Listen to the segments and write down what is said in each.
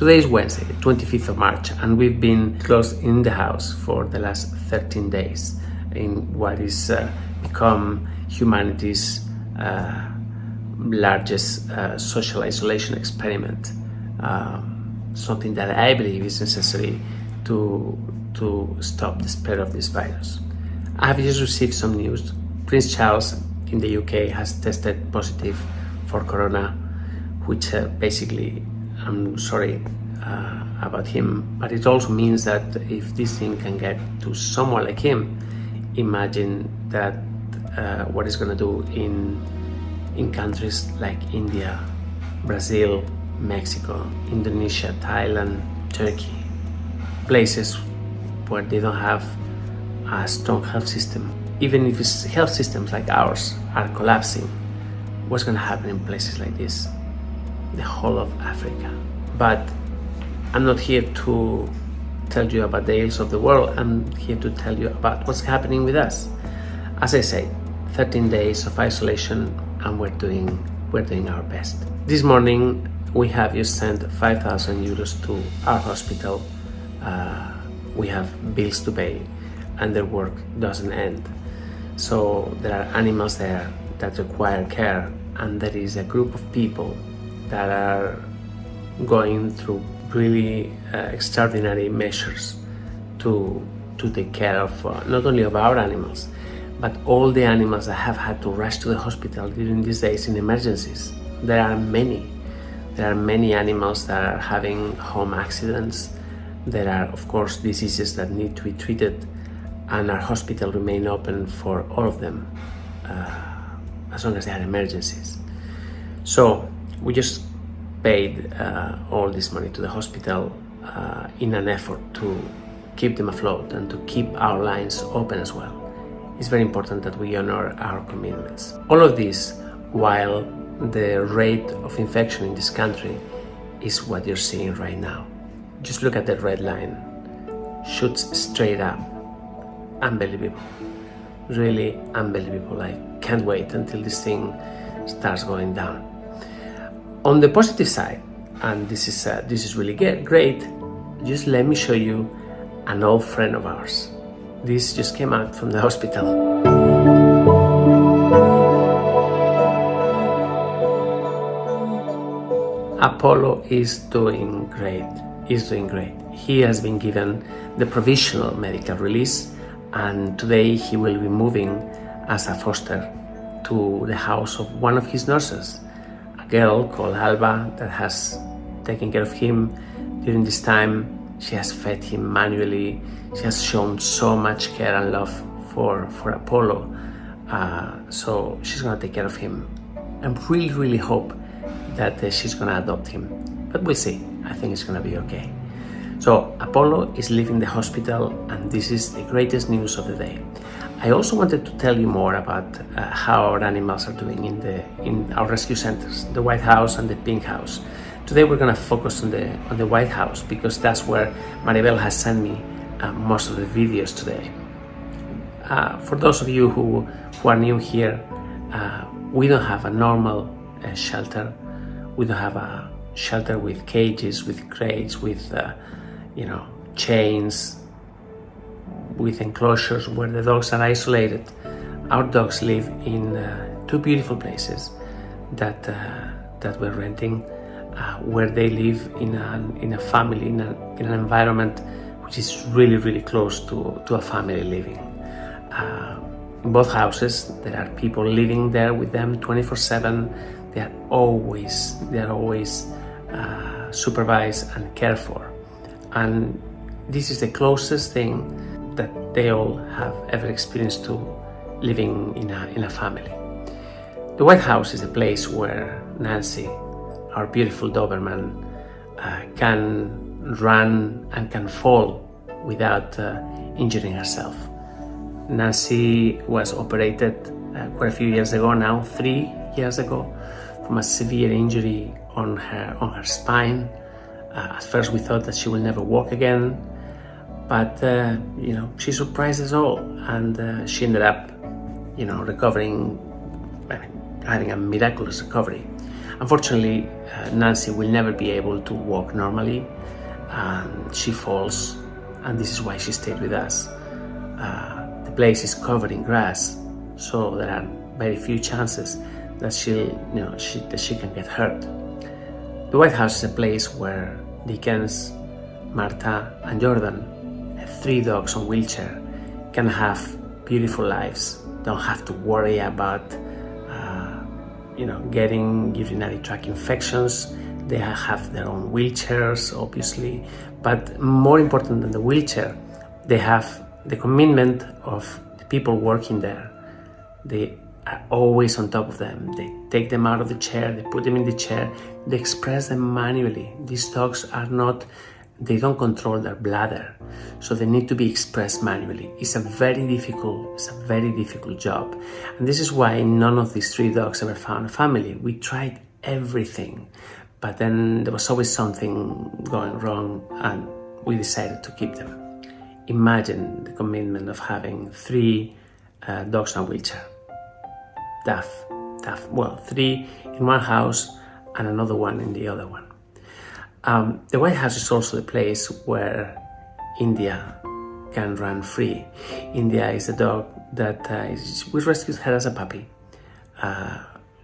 Today is Wednesday, 25th of March, and we've been closed in the house for the last 13 days in what is become humanity's largest social isolation experiment. Something that I believe is necessary to stop the spread of this virus. I have just received some news. Prince Charles in the UK has tested positive for corona, which basically, I'm sorry about him, but it also means that if this thing can get to someone like him, imagine that what it's going to do in countries like India, Brazil, Mexico, Indonesia, Thailand, Turkey, places where they don't have a strong health system. Even if health systems like ours are collapsing, what's going to happen in places like this? The whole of Africa. But I'm not here to tell you about the ills of the world. I'm here to tell you about what's happening with us. As I say, 13 days of isolation, and we're doing our best. This morning we have just sent 5,000 euros to our hospital. We have bills to pay, and their work doesn't end. So there are animals there that require care, and there is a group of people that are going through really extraordinary measures to take care of not only of our animals, but all the animals that have had to rush to the hospital during these days in emergencies. There are many animals that are having home accidents. There are, of course, diseases that need to be treated, and our hospital remain open for all of them as long as they are emergencies. So we just paid all this money to the hospital in an effort to keep them afloat and to keep our lines open as well. It's very important that we honor our commitments. All of this while the rate of infection in this country is what you're seeing right now. Just look at that red line. Shoots straight up. Unbelievable. Really unbelievable. I can't wait until this thing starts going down. On the positive side, and this is really great, just let me show you an old friend of ours. This just came out from the hospital. Apollo is doing great. He has been given the provisional medical release, and today he will be moving as a foster to the house of one of his nurses, a girl called Alba that has taken care of him during this time. She has fed him manually. She has shown so much care and love for Apollo. So she's gonna take care of him. I really hope that she's gonna adopt him, but we'll see. I think it's gonna be okay. So Apollo is leaving the hospital, and this is the greatest news of the day. I also wanted to tell you more about how our animals are doing in our rescue centers, the White House and the Pink House. Today we're going to focus on the White House because that's where Maribel has sent me most of the videos today. For those of you who are new here, we don't have a normal shelter. We don't have a shelter with cages, with crates, with chains, with enclosures where the dogs are isolated. Our dogs live in two beautiful places that we're renting, where they live in a family, in an environment which is really close to a family living. In both houses, there are people living there with them 24/7. They are always supervised and cared for, and this is the closest thing that they all have ever experienced to living in a family. The White House is a place where Nancy, our beautiful Doberman, can run and can fall without injuring herself. Nancy was operated quite a few years ago now, 3 years ago, from a severe injury on her spine. At first we thought that she will never walk again, but she surprised us all, and she ended up recovering, having a miraculous recovery. Unfortunately, Nancy will never be able to walk normally, and she falls, and this is why she stayed with us. The place is covered in grass, so there are very few chances that she can get hurt. The White House is a place where Dickens, Martha, and Jordan, 3 dogs on wheelchair, can have beautiful lives. Don't have to worry about getting urinary tract infections. They have their own wheelchairs, obviously, but more important than the wheelchair, they have the commitment of the people working there. They are always on top of them. They take them out of the chair, they put them in the chair, they express them manually. These dogs they don't control their bladder, so they need to be expressed manually. It's a very difficult job. And this is why none of these 3 dogs ever found a family. We tried everything, but then there was always something going wrong, and we decided to keep them. Imagine the commitment of having 3 dogs on wheelchair. Tough. Well, 3 in one house and another one in the other one. The White House is also the place where India can run free. India is a dog that we rescued her as a puppy.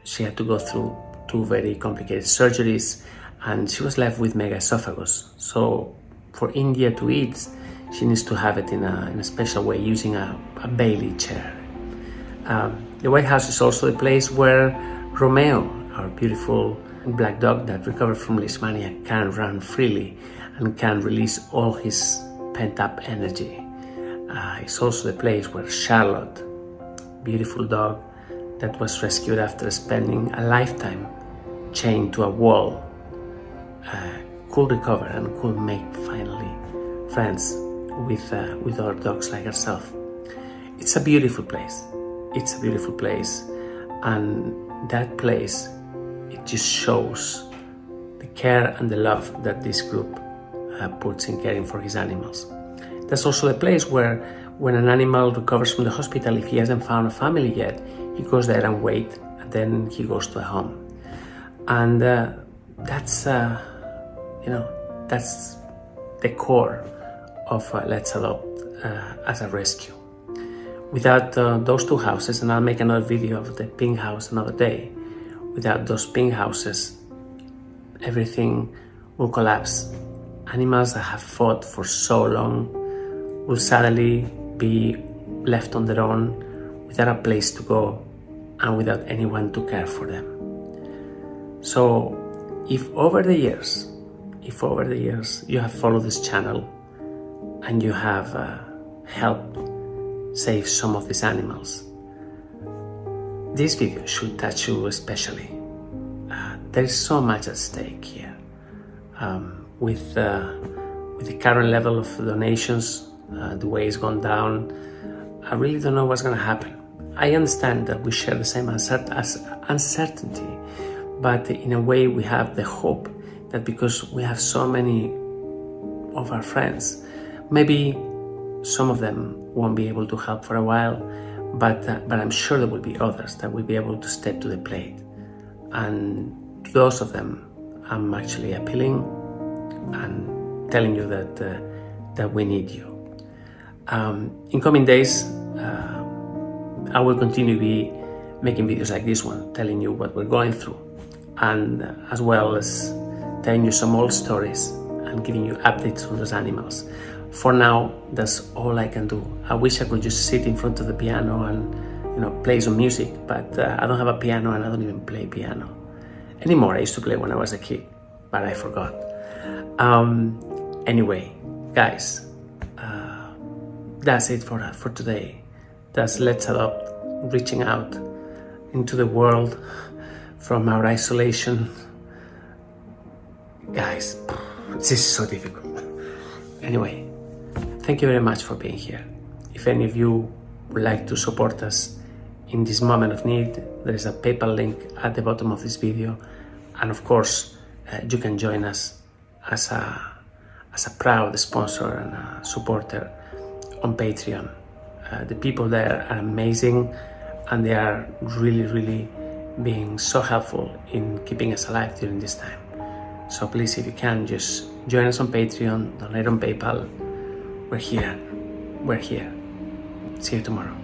She had to go through 2 very complicated surgeries, and she was left with megaesophagus. So for India to eat, she needs to have it in a special way, using a Bailey chair. The White House is also the place where Romeo, our beautiful black dog that recovered from leishmania, can run freely and can release all his pent-up energy. It's also the place where Charlotte, beautiful dog that was rescued after spending a lifetime chained to a wall, could recover and could make finally friends with other dogs like herself. It's a beautiful place. And that place, it just shows the care and the love that this group puts in caring for his animals. That's also the place where when an animal recovers from the hospital, if he hasn't found a family yet, he goes there and waits, and then he goes to a home. And that's the core of Let's Adopt as a rescue. Without those 2 houses, and I'll make another video of the pink house another day, without those pink houses, everything will collapse. Animals that have fought for so long will suddenly be left on their own, without a place to go and without anyone to care for them. So if over the years you have followed this channel and you have helped save some of these animals, this video should touch you especially. There is so much at stake here. With the current level of donations, the way it's gone down, I really don't know what's going to happen. I understand that we share the same uncertainty, but in a way we have the hope that because we have so many of our friends, maybe some of them won't be able to help for a while, but I'm sure there will be others that will be able to step to the plate. And to those of them, I'm actually appealing and telling you that we need you. In coming days, I will continue to be making videos like this one, telling you what we're going through, and as well as telling you some old stories and giving you updates on those animals. For now, that's all I can do. I wish I could just sit in front of the piano and play some music, but I don't have a piano and I don't even play piano anymore. I used to play when I was a kid, but I forgot. Anyway, guys, that's it for today. That's Let's Adopt, reaching out into the world from our isolation. Guys, this is so difficult. Anyway, thank you very much for being here. If any of you would like to support us in this moment of need, there is a PayPal link at the bottom of this video. And of course, you can join us as a proud sponsor and a supporter on Patreon. The people there are amazing, and they are really, really being so helpful in keeping us alive during this time. So please, if you can, just join us on Patreon, donate on PayPal. We're here. See you tomorrow.